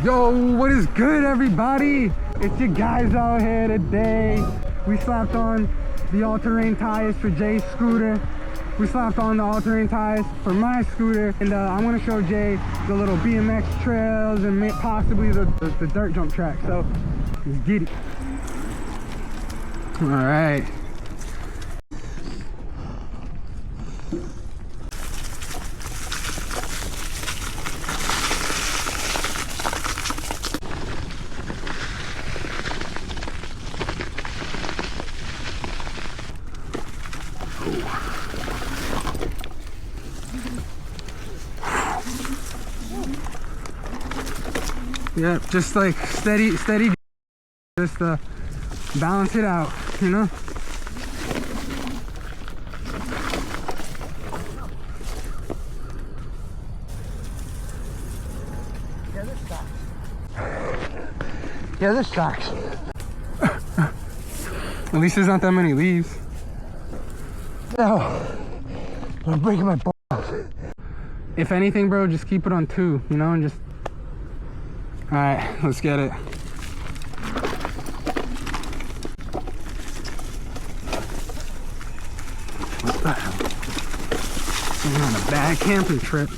Yo, what is good, everybody? It's your guys out here today. We slapped on the all-terrain tires for Jay's scooter. We slapped on the all-terrain tires for my scooter, and I'm gonna show Jay the little BMX trails and possibly the dirt jump track. So let's get it. All right. Yeah, just like steady, just to balance it out, you know? Yeah, this sucks. At least there's not that many leaves. No, I'm breaking my balls. If anything, bro, just keep it on 2, you know, and just... All right, let's get it. What the hell? I'm on a bad camping trip.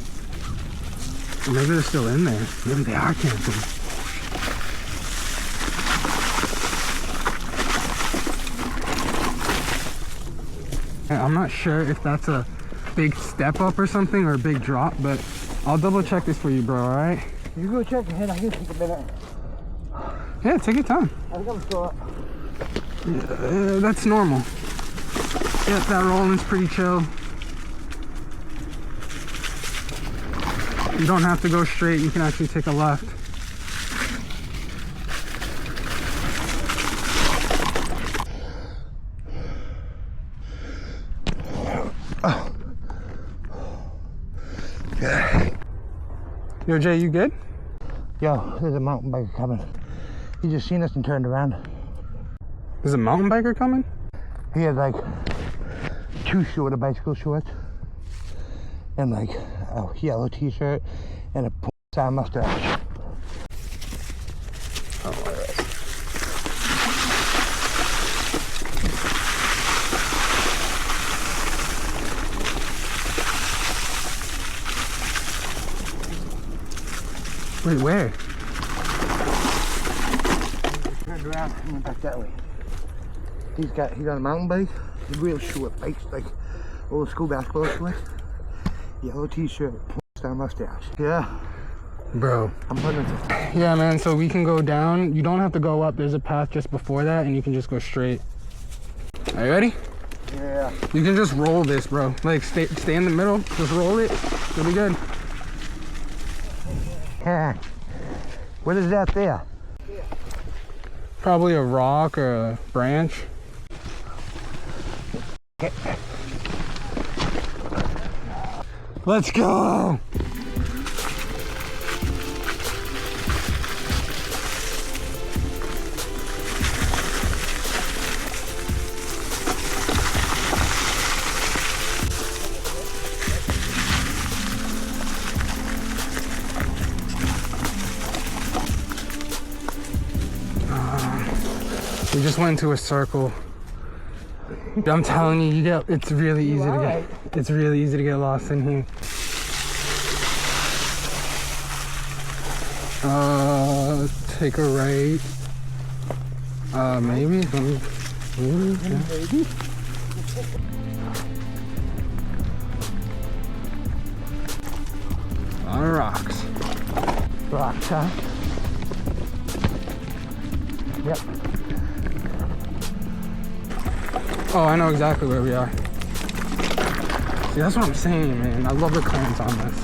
Or maybe they're still in there. Maybe they are camping. I'm not sure if that's a big step up or something or a big drop, but I'll double check this for you, bro, all right? You go check ahead, I can take a minute. Yeah, take your time. I think I'm still up. Yeah, that's normal. Yep, that rolling's pretty chill. You don't have to go straight, you can actually take a left. Oh. Yeah. Yo, Jay, you good? Yo, there's a mountain biker coming. He just seen us and turned around. There's a mountain biker coming? He had like 2 shorter bicycle shorts and like a yellow t-shirt and a style mustache. Oh, all right. Wait, where? He turned around and went back that way. He's on a mountain bike, real short bikes, like old school basketball shorts. Yellow t-shirt, style mustache. Yeah. Bro. I'm putting it. Yeah, man, so we can go down. You don't have to go up. There's a path just before that, and you can just go straight. Are you ready? Yeah. You can just roll this, bro. Like, stay in the middle. Just roll it. It'll be good. Yeah. What is that there? Probably a rock or a branch. Okay. Let's go. We just went into a circle. I'm telling you, it's really easy to get. It's really easy to get lost in here. Take a right. Maybe. Maybe. A lot of rocks. Rocks, huh? Yep. Oh, I know exactly where we are. See, that's what I'm saying, man. I love the clearance on this.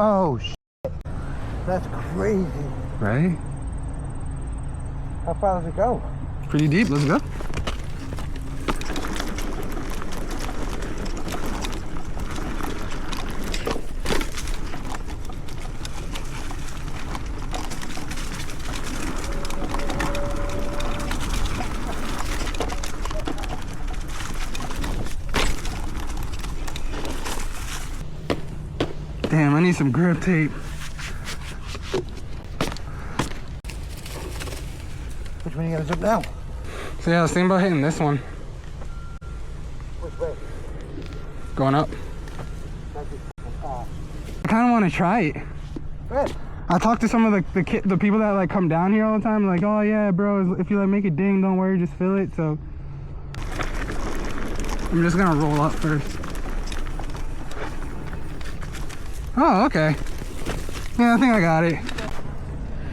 Oh, shit. That's crazy. Right? How far does it go? Pretty deep. Let's go. Damn, I need some grip tape. Which one are you gonna jump now? So yeah, I was thinking about hitting this one. Which way? Going up. I kind of want to try it. Good. I talked to some of the people that like come down here all the time. Like, oh yeah, bro, if you like make it ding, don't worry, just fill it. So I'm just gonna roll up first. Oh, okay. Yeah, I think I got it.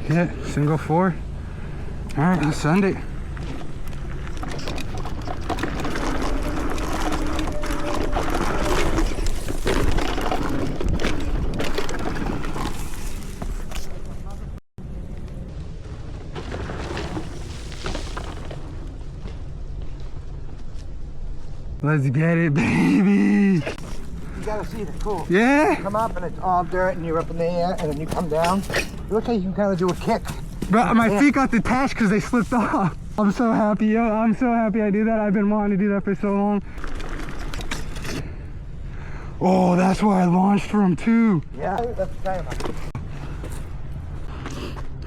Yeah, single 4. All right, let's send it. Let's get it, baby. You gotta see it, it's cool. Yeah? You come up and it's all dirt and you're up in the air and then you come down. It looks like you can kind of do a kick. But my feet got detached because they slipped off. I'm so happy, yo. I'm so happy I did that. I've been wanting to do that for so long. Oh, that's where I launched from too. Yeah, that's the time.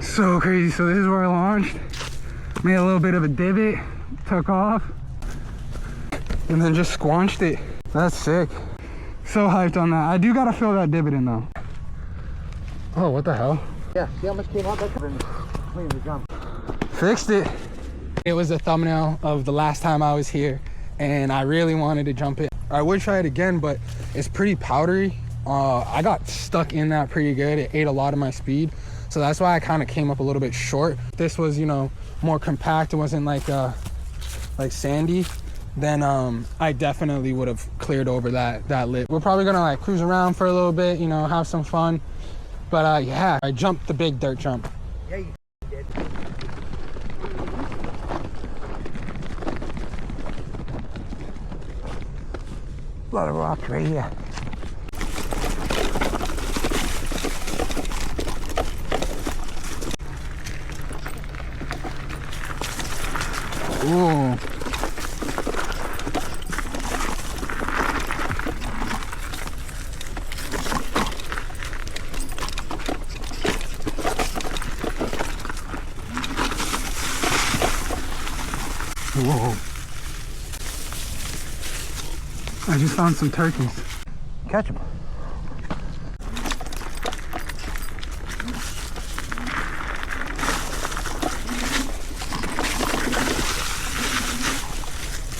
So crazy. So this is where I launched. Made a little bit of a divot, took off, and then just squanched it. That's sick. So hyped on that. I do gotta fill that divot in though. Oh, what the hell? Yeah, see how much came out? That's clean the jump. Fixed it. It was a thumbnail of the last time I was here and I really wanted to jump it. I would try it again, but it's pretty powdery. I got stuck in that pretty good. It ate a lot of my speed. So that's why I kind of came up a little bit short. This was, you know, more compact. It wasn't like sandy. Then I definitely would have cleared over that lip. We're probably gonna like cruise around for a little bit, you know, have some fun. But yeah, I jumped the big dirt jump. Yeah, you did. A lot of rocks right here. Ooh. Whoa. I just found some turkeys. Catch them.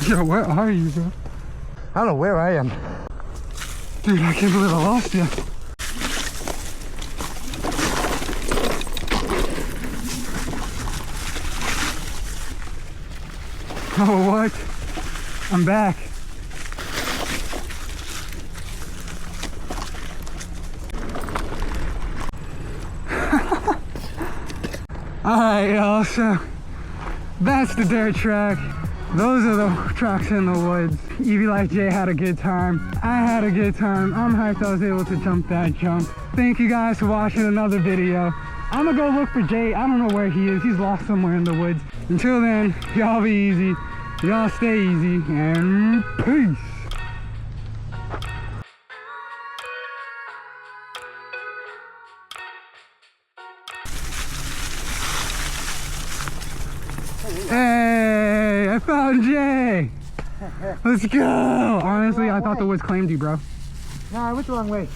Yo, where are you, bro? I don't know where I am. Dude, I can't believe I lost you. Oh, what? I'm back. Alright, y'all, so that's the dirt track. Those are the tracks in the woods. EVLifeJay had a good time. I had a good time. I'm hyped I was able to jump that jump. Thank you guys for watching another video. I'm gonna go look for Jay. I don't know where he is. He's lost somewhere in the woods. Until then, y'all be easy. Y'all stay easy, and peace. Hey, I found Jay. Let's go. Honestly, I thought the woods claimed you, bro. No, I went the wrong way.